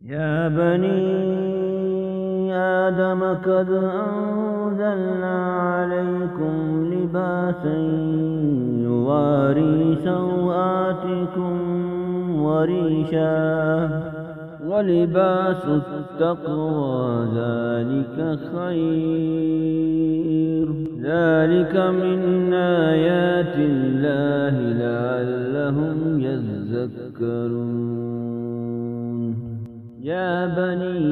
يا بني آدم قد أنزلنا عليكم لباسا يواري سوآتكم وريشا ولباس التقوى ذلك خير ذلك من آيات الله لعلهم يذكرون. يا بني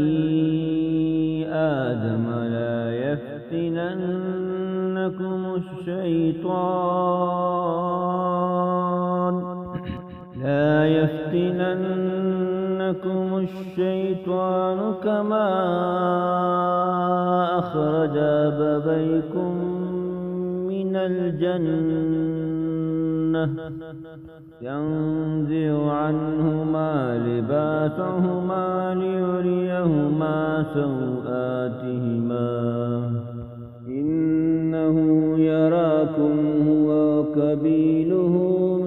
آدم لا يفتننكم الشيطان كما أخرج أبويكم من الجنة ينزع عنهما لباسهما ليريهما سوآتهما إنه يراكم هو وقبيله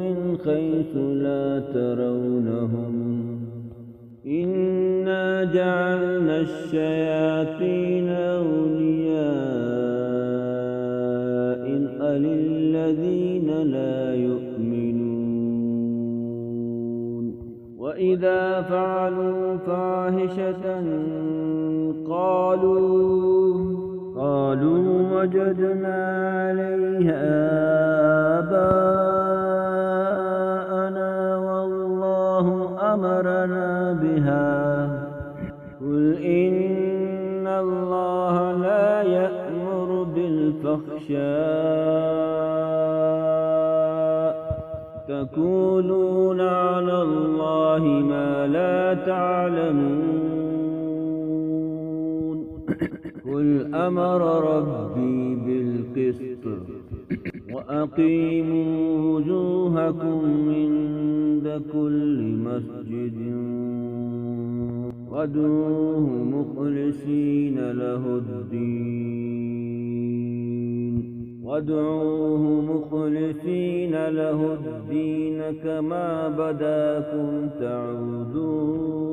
من حيث لا ترونهم إنا جعلنا الشياطين أولياء للذين لا يؤمنون وإذا فعلوا فاحشة قالوا وجدنا عليها آباءنا والله أمرنا بها قل إن الله لا يأمر بالفحشاء تقولون على الله ما لا تعلمون قل أمر ربي بالقسط وأقيموا وجوهكم عند كل مسجد وادعوه مخلصين له الدين كما بداكم تعودون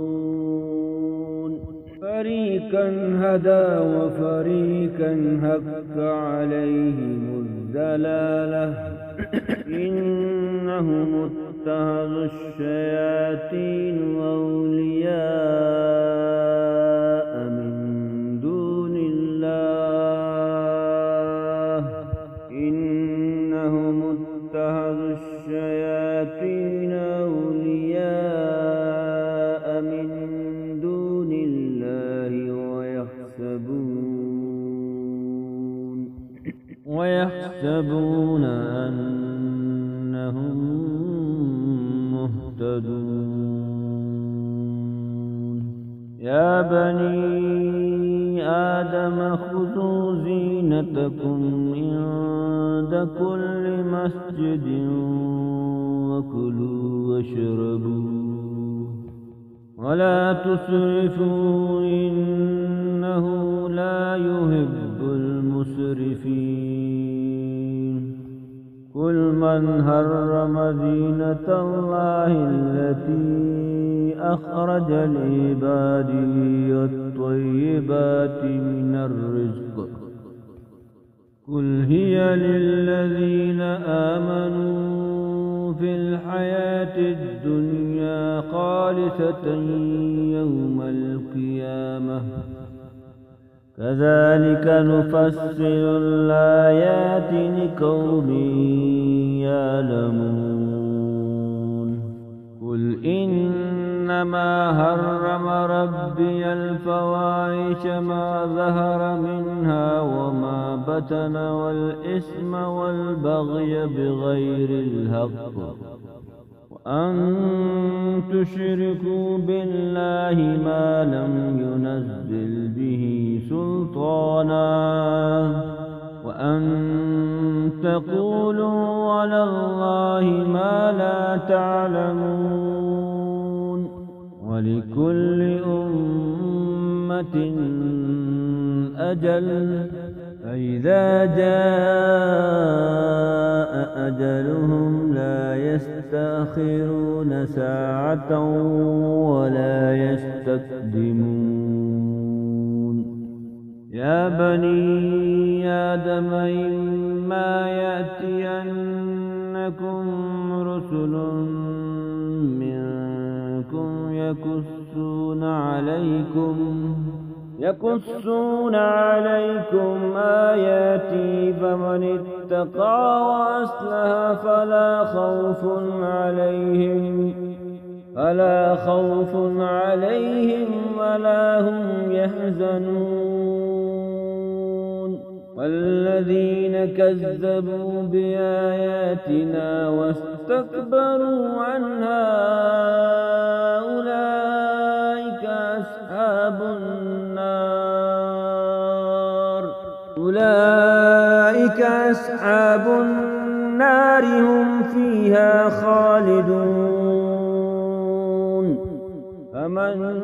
فريقا هدى وفريقا حق عليهم الضلالة إنهم اتخذوا الشياطين أولياء من دون الله إنهم اتخذوا الشياطين أولياء من دون الله ويحسبون أنهم مهتدون. يا بني آدم خذوا زينتكم عند كل مسجد وكلوا واشربوا ولا تسرفوا إنه لا يحب المسرفين. قل من حرم زينة الله التي أخرج لعباده والطيبات من الرزق قل هي للذين آمنوا في الحياة الدنيا خالصة يوم القيامة كذلك نفصل الآيات لقوم يعلمون. قل إنما حرم ربي الفواحش ما ظهر منها وما بطن والإثم والبغي بغير الحق وأن تشركوا بالله ما لم ينزل به سلطانا وأن تقولوا على الله ما لا تعلمون. ولكل أمة أجل فإذا جاء أجلهم لا يستأخرون ساعة ولا يستكبرون. يا بني آدم إما يأتينكم رسل منكم يقصون عليكم آياتي فمن اتقى وأصلح فلا خوف عليهم ولا هم يحزنون والذين كذبوا بآياتنا واستكبروا عنها أولئك أصحاب النار هم فيها خالدون فمن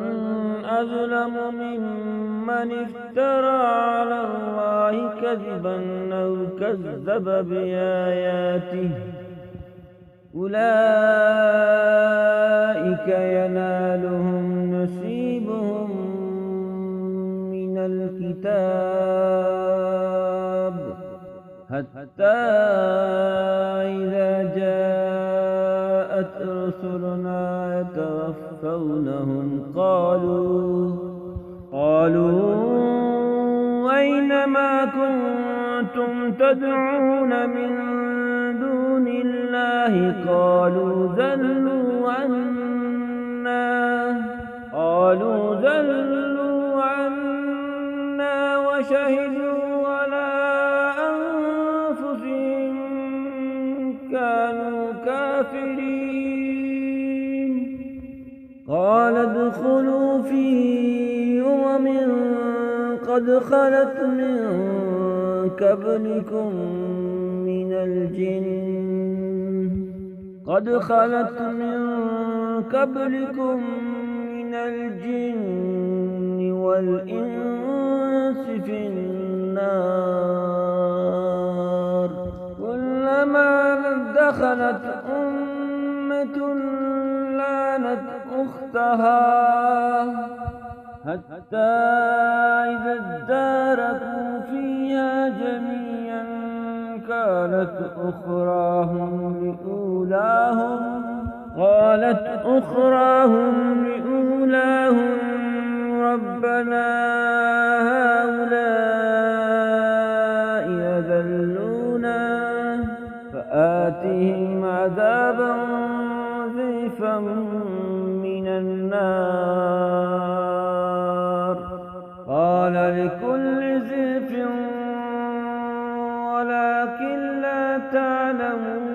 أظلم ممن افترى على الله كذبا أو كذب بآياته أولئك ينالهم نصيبهم من الكتاب حتى إذا جاءت رسلنا يتوفونهم قالوا أين ما كنتم تدعون من دون الله قالوا ضلوا عنا وشهدوا على أنفسهم كانوا كافرين قال ادخلوا في قد خلت من قبلكم من الجن والإنس في النار كلما دخلت أمة لعنت أختها حتى إذا اداركوا فيها جميعا قالت أخراهم لأولاهم ربنا هؤلاء أذلونا فآتهم عذابا ضعفا من النار قال لكل ضعف ولكن لا تعلمون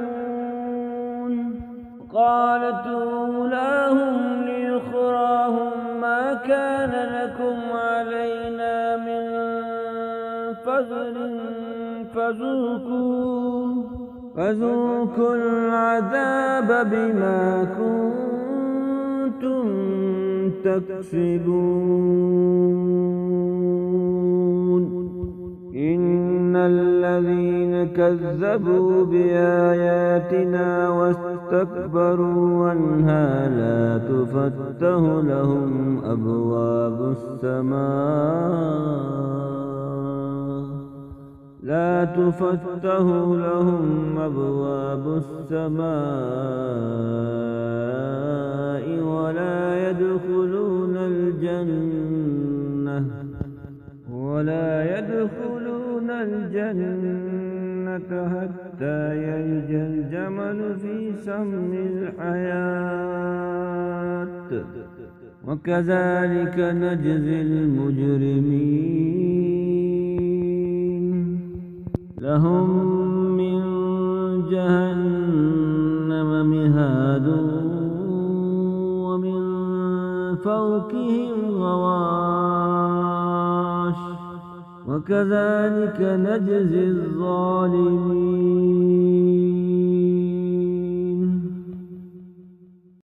قالت أولاهم لأخراهم ما كان لكم علينا من فضل فذوقوا العذاب بما كنتم تكسبون إن الذين كذبوا بآياتنا واستكبروا عنها لا تفتح لهم أبواب السماء ولا يدخلون الجنة حتى يلج الجمل في سم الحياة وكذلك نجزي المجرمين لهم من جهنم مهاد ومن فوقهم غواش وكذلك نجزي الظالمين